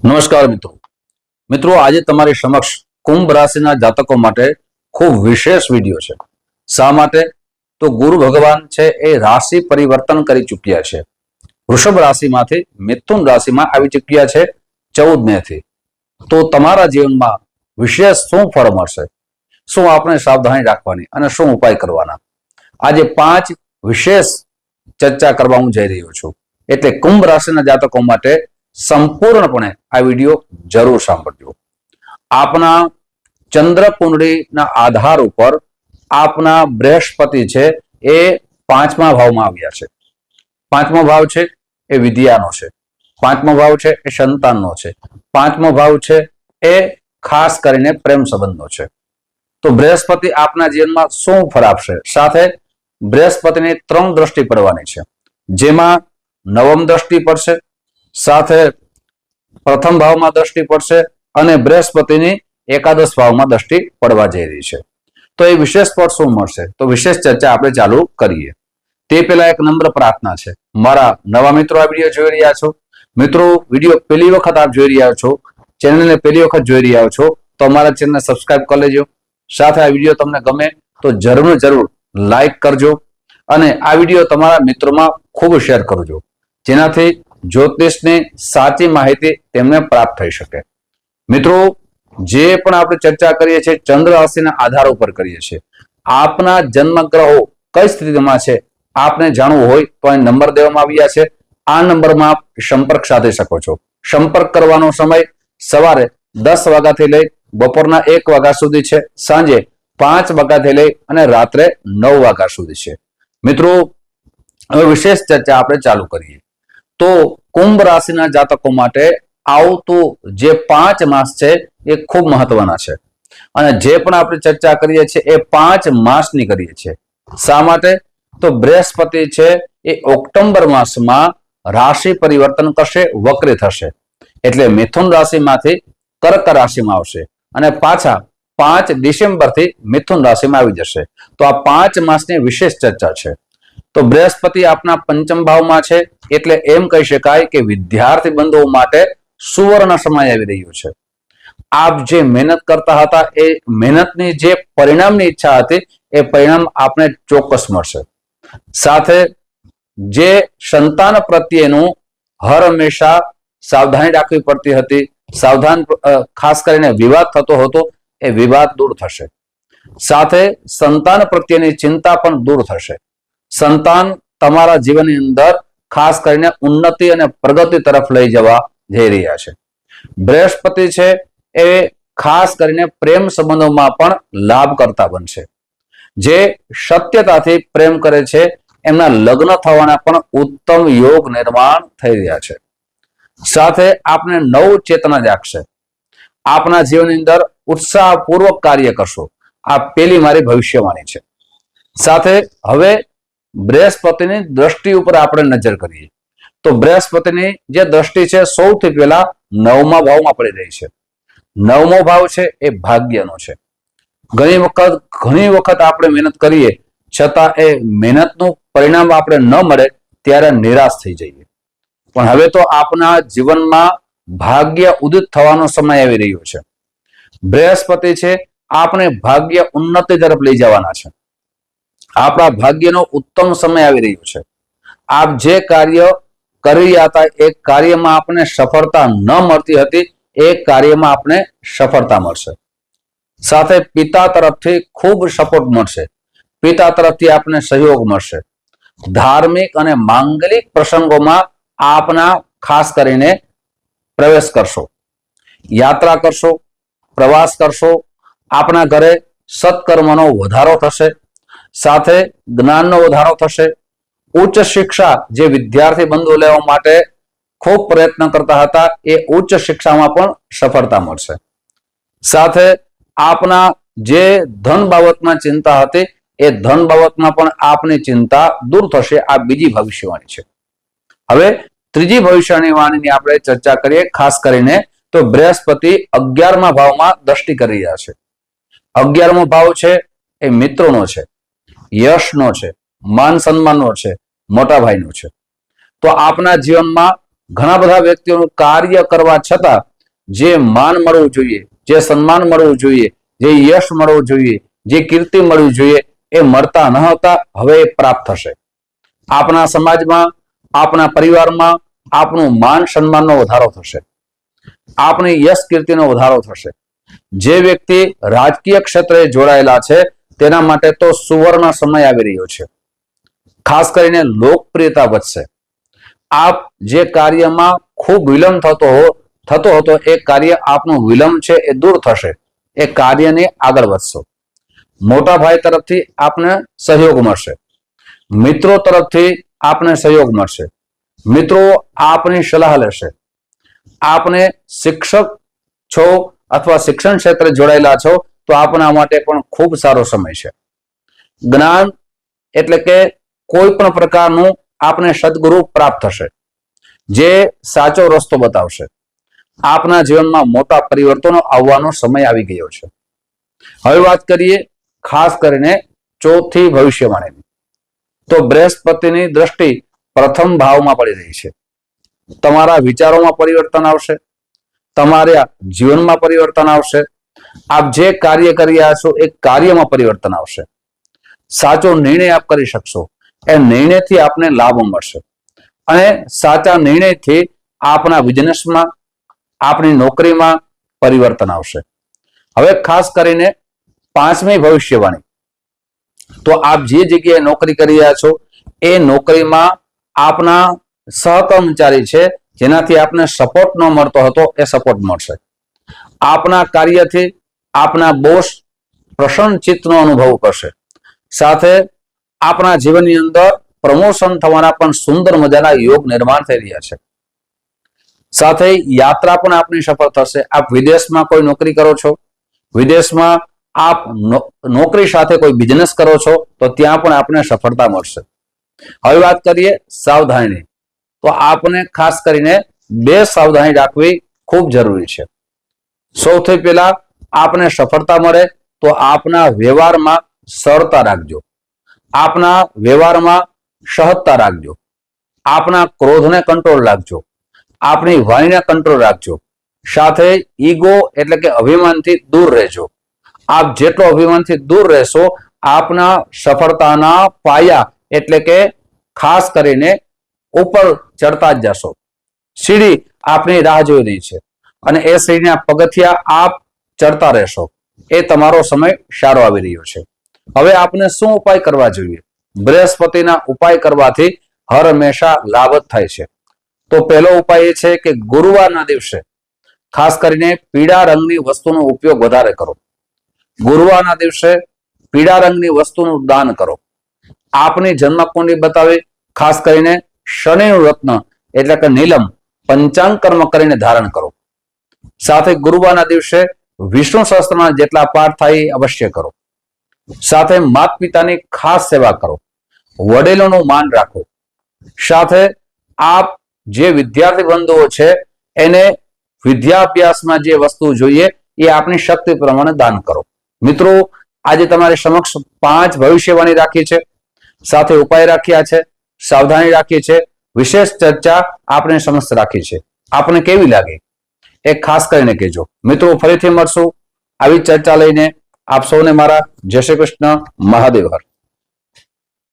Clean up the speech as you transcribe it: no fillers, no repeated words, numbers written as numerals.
નમસ્કાર મિત્રો આજે તમારી સમક્ષ કુંભ રાશિના જાતકો માટે ખૂબ વિશેષ વિડીયો છે। શા માટે? તો ગુરુ ભગવાન છે એ રાશિ પરિવર્તન કરી ચૂક્યા છે। વૃષભ રાશિમાંથી મિથુન રાશિમાં આવી ચૂક્યા છે 14 મે થી। તો તમારા જીવનમાં વિશેષ શું ફળ મળશે, શું આપણે સાવધાની રાખવાની અને શું ઉપાય કરવાના, આજે 5 વિશેષ ચર્ચા કરવા હું જઈ રહ્યો છું। એટલે કુંભ રાશિના જાતકો માટે સંપૂર્ણપણે આ વિડીયો જરૂર સાંભળજો। આપના ચંદ્ર કુંડળીના આધાર ઉપર આપના બૃહસ્પતિ છે એ 5મા ભાવમાં આવ્યા છે। 5મો ભાવ છે એ વિદ્યાનો છે, 5મો ભાવ છે એ સંતાનનો છે, 5મો ભાવ છે એ ખાસ કરીને પ્રેમ સંબંધનો છે। તો બૃહસ્પતિ આપના જીવનમાં શું ફળ આપશે? સાથે બૃહસ્પતિની 3 દ્રષ્ટિ પડવાની છે, જેમાં નવમ દ્રષ્ટિ પડશે, સાથે પ્રથમ ભાવમાં દ્રષ્ટિ પડશે અને બૃહસ્પતિની એકાદશ ભાવમાં દ્રષ્ટિ પડવા જઈ રહી છે। તો એ વિશેષ ફળ શું મળશે? તો વિશેષ ચર્ચા આપણે ચાલુ કરીએ તે પહેલા એક નમ્ર પ્રાર્થના છે, મારા નવા મિત્રો આ વિડીયો જોઈ રહ્યા છો, મિત્રો વિડીયો પહેલી વખત આપ જોઈ રહ્યા છો, ચેનલને પહેલી વખત જોઈ રહ્યા છો તો અમારા ચેનલને સબસ્ક્રાઇબ કરી લેજો। સાથે આ વિડીયો તમને ગમે તો જરૂર લાઈક કરજો અને આ વિડીયો તમારા મિત્રોમાં ખૂબ શેર કરજો, જેનાથી જ્યોતિષની સાચી માહિતી તેમને પ્રાપ્ત થઈ શકે। મિત્રો, જે પણ આપણે ચર્ચા કરીએ છીએ ચંદ્ર રાશિના આધાર ઉપર કરીએ છીએ। આપના જન્મ ગ્રહો કઈ સ્થિતિમાં છે આપને જાણવું હોય તો અહીં નંબર દેવામાં આવ્યા છે, આ નંબરમાં આપ સંપર્ક સાધી શકો છો। સંપર્ક કરવાનો સમય સવારે 10 વાગ્યાથી લઈ બપોરના 1 વાગ્યા સુધી છે, સાંજે 5 વાગ્યાથી લઈ અને રાત્રે 9 વાગ્યા સુધી છે। મિત્રો, હવે વિશેષ ચર્ચા આપણે ચાલુ કરીએ તો કુંભ રાશિના જાતકો માટે આવતું જે 5 માસ છે એ ખૂબ મહત્વના છે અને જે પણ આપણે ચર્ચા કરીએ છીએ એ 5 માસની કરીએ છીએ। શા માટે? તો બૃહસ્પતિ છે એ ઓક્ટોબર માસમાં રાશિ પરિવર્તન કરશે, વક્રી થશે, એટલે મિથુન રાશિમાંથી કર્ક રાશિમાં આવશે અને પાછા 5 ડિસેમ્બરથી મિથુન રાશિમાં આવી જશે। તો આ 5 માસની વિશેષ ચર્ચા છે। તો બૃહસ્પતિ આપના 5મ ભાવમાં છે એટલે એમ કહી શકાય કે વિદ્યાર્થી બંધુઓ માટે સુવર્ણ સમય આવી રહ્યો છે। આપ જે મહેનત કરતા હતા એ મહેનતની જે પરિણામની ઈચ્છા હતી એ પરિણામ આપને ચોક્કસ મળશે। સાથે જે સંતાન પ્રત્યેનું હર હંમેશા સાવધાની રાખવી પડતી હતી, ખાસ કરીને વિવાદ થતો હતો, એ વિવાદ દૂર થશે। સાથે સંતાન પ્રત્યેની ચિંતા પણ દૂર થશે। સંતાન તમારા જીવનની અંદર ખાસ કરીને ઉન્નતિ અને પ્રગતિ તરફ લઈ જવા જઈ રહ્યા છે। બૃહસ્પતિ છે એ ખાસ કરીને પ્રેમ સંબંધોમાં પણ લાભ કરતા બનશે। જે સત્યતાથી પ્રેમ કરે છે એમના લગ્ન થવાના પણ ઉત્તમ યોગ નિર્માણ થઈ રહ્યા છે। સાથે આપને નવ ચેતના જાગશે, આપના જીવનની અંદર ઉત્સાહપૂર્વક કાર્ય કરશો, આ પેલી મારી ભવિષ્યવાણી છે। સાથે હવે બૃહસ્પતિની દ્રષ્ટિ ઉપર આપણે નજર કરીએ તો બૃહસ્પતિની જે દ્રષ્ટિ છે સૌથી પહેલા 9મા ભાવમાં પડી રહી છે। 9મો ભાવ છે એ ભાગ્યનો છે। ઘણી વખત આપણે મહેનત કરીએ છતાં એ મહેનતનું પરિણામ આપણે ન મળે ત્યારે નિરાશ થઈ જઈએ, પણ હવે તો આપના જીવનમાં ભાગ્ય ઉદિત થવાનો સમય આવી રહ્યો છે। બૃહસ્પતિ છે આપણે ભાગ્ય ઉન્નતિ તરફ લઈ જવાના છે। આપણા ભાગ્યનો ઉત્તમ સમય આવી રહ્યો છે। આપ જે કાર્ય કરી રહ્યા હતા એ કાર્યમાં આપને સફળતા ન મળતી હતી, એ કાર્યમાં આપને સફળતા મળશે। સાથે પિતા તરફથી ખૂબ સપોર્ટ મળશે, પિતા તરફથી આપને સહયોગ મળશે। ધાર્મિક અને માંગલિક પ્રસંગોમાં આપના ખાસ કરીને પ્રવેશ કરશો, યાત્રા કરશો, પ્રવાસ કરશો, આપના ઘરે સત્કર્મનો વધારો થશે। સાથે જ્ઞાનનો વધારો થશે। ઉચ્ચ શિક્ષા જે વિદ્યાર્થી બંધુ લેવા માટે ખૂબ પ્રયત્ન કરતા હતા એ ઉચ્ચ શિક્ષામાં પણ સફળતા મળશે। સાથે આપના જે ધન બાબતમાં ચિંતા હતી એ ધન બાબતમાં પણ આપની ચિંતા દૂર થશે। આ બીજી ભવિષ્યવાણી છે। હવે ત્રીજી ભવિષ્યવાણીની આપણે ચર્ચા કરીએ, ખાસ કરીને તો બૃહસ્પતિ 11મા ભાવમાં દ્રષ્ટિ કરી રહ્યા છે। 11મો ભાવ છે એ મિત્રોનો છે, યશનો છે, માન સન્માનનો છે, મોટા ભાઈનો છે। તો આપના જીવનમાં ઘણા બધા વ્યક્તિઓનું કાર્ય કરવા છતાં જે માન મળવું જોઈએ, જે સન્માન મળવું જોઈએ, જે યશ મળવું જોઈએ, જે કીર્તિ મળવી જોઈએ, એ મળતા ન હતા, હવે એ પ્રાપ્ત થશે. આપણા સમાજમાં, આપણા પરિવારમાં આપનું માન સન્માનનો વધારો થશે, આપણી યશ કીર્તિનો વધારો થશે. જે વ્યક્તિ રાજકીય ક્ષેત્રે જોડાયેલા છે તેના માટે તો સુવર્ણ સમય આવી રહ્યો છે. ખાસ કરીને લોકપ્રિયતા વધશે. આપ જે કાર્યમાં ખૂબ વિલંબ થતો હતો એ કાર્ય આપનું વિલંબ છે એ દૂર થશે. એ કાર્યને આગળ વધશો. મોટા ભાઈ તરફથી આપને સહયોગ મળશે. મિત્રો તરફથી આપને સહયોગ મળશે. મિત્રો આપની સલાહ લેશે. આપને શિક્ષક છો અથવા શિક્ષણ ક્ષેત્રે જોડાયેલા છો તો આપના માટે પણ ખૂબ સારો સમય છે. જ્ઞાન એટલે કે કોઈ પણ પ્રકારનું આપને સદગુરુ પ્રાપ્ત થશે, જે સાચો રસ્તો બતાવશે. આપના જીવનમાં મોટા પરિવર્તનો આવવાનો સમય આવી ગયો છે. હવે વાત કરીએ ખાસ કરીને ચોથી ભવિષ્યવાણીની. તો બૃહસ્પતિની દ્રષ્ટિ પ્રથમ ભાવમાં પડી રહી છે. તમારા વિચારોમાં પરિવર્તન આવશે, તમારા જીવનમાં પરિવર્તન આવશે. આપ જે કાર્ય કરી રહ્યા છો એ કાર્યમાં પરિવર્તન આવશે. સાચો નિર્ણય આપ કરી શકશો. એ નિર્ણયથી આપને લાભ મળશે અને સાચા નિર્ણયથી આપણા બિઝનેસમાં, આપણી નોકરીમાં પરિવર્તન આવશે. હવે ખાસ કરીને પાંચમી ભવિષ્યવાણી. તો આપ જે જગ્યાએ નોકરી કરી રહ્યા છો એ નોકરીમાં આપના સહકર્મચારી છે જેનાથી આપને સપોર્ટ ન મળતો હતો એ સપોર્ટ મળશે. આપના કાર્યથી આપના બોસ પ્રસન્ન ચિત્તનો અનુભવ કરશે. સાથે આપણા જીવનની અંદર પ્રમોશન થવાના પણ સુંદર મજાના યોગ નિર્માણ થઈ રહ્યા છે. સાથે યાત્રા પણ આપની સફળ થશે. આપ વિદેશમાં કોઈ નોકરી કરો છો, વિદેશમાં આપ નોકરી સાથે કોઈ બિઝનેસ કરો છો તો ત્યાં પણ આપને સફળતા મળશે. હવે વાત કરીએ સાવધાની. તો આપને ખાસ કરીને બે સાવધાની રાખવી ખૂબ જરૂરી છે. સૌથી પહેલા આપને સફળતા મળે તો આપના વ્યવહારમાં સરળતા રાખજો, આપના વ્યવહારમાં સહજતા રાખજો, આપના ક્રોધને કંટ્રોલ રાખજો, આપની વાણીને કંટ્રોલ રાખજો. સાથે ઈગો એટલે કે અભિમાનથી દૂર રહેજો. આપ જેટલો અભિમાનથી દૂર રહેશો આપના સફળતાના પાયા એટલે કે ખાસ કરીને ઉપર ચડતા જ જશો. સીડી આપની રાહ જોઈ રહી છે અને એ સીડીના પગથિયા આપ ચડતા રહેશો. એ તમારો સમય સારો આવી રહ્યો છે. હવે આપને શું ઉપાય કરવા જોઈએ? બૃહસ્પતિના ઉપાય કરવાથી હર હંમેશા લાભ જ થાય છે. તો પહેલો ઉપાય એ છે કે ગુરુવારના દિવસે ખાસ કરીને પીળા રંગની વસ્તુનો ઉપયોગ વધારે કરો. ગુરુવારના દિવસે પીળા રંગની વસ્તુનું દાન કરો. આપની જન્મકુંડળી બતાવી ખાસ કરીને શનિનું રત્ન એટલે કે નીલમ પંચાંગ કર્મ કરીને ધારણ કરો. સાથે ગુરુવારના દિવસે વિષ્ણુ સહસ્ત્રના જેટલા પાઠ થાય એ અવશ્ય કરો. સાથે માતા પિતાની ખાસ સેવા કરો, વડીલોનું માન રાખો. સાથે આપ જે વિદ્યાર્થી બંધુઓ છે એને વિદ્યાભ્યાસમાં જે વસ્તુ જોઈએ એ આપની શક્તિ પ્રમાણે દાન કરો. મિત્રો, આજે તમારી સમક્ષ 5 ભવિષ્યવાણી રાખી છે, સાથે ઉપાય રાખ્યા છે, સાવધાની રાખી છે, વિશેષ ચર્ચા આપણે સમક્ષ રાખી છે. આપને કેવી લાગી એ ખાસ કરીને કહેજો. મિત્રો, ફરીથી મળશું આવી ચર્ચા લઈને. આપ સૌને મારા જય શ્રી કૃષ્ણ, મહાદેવ હર.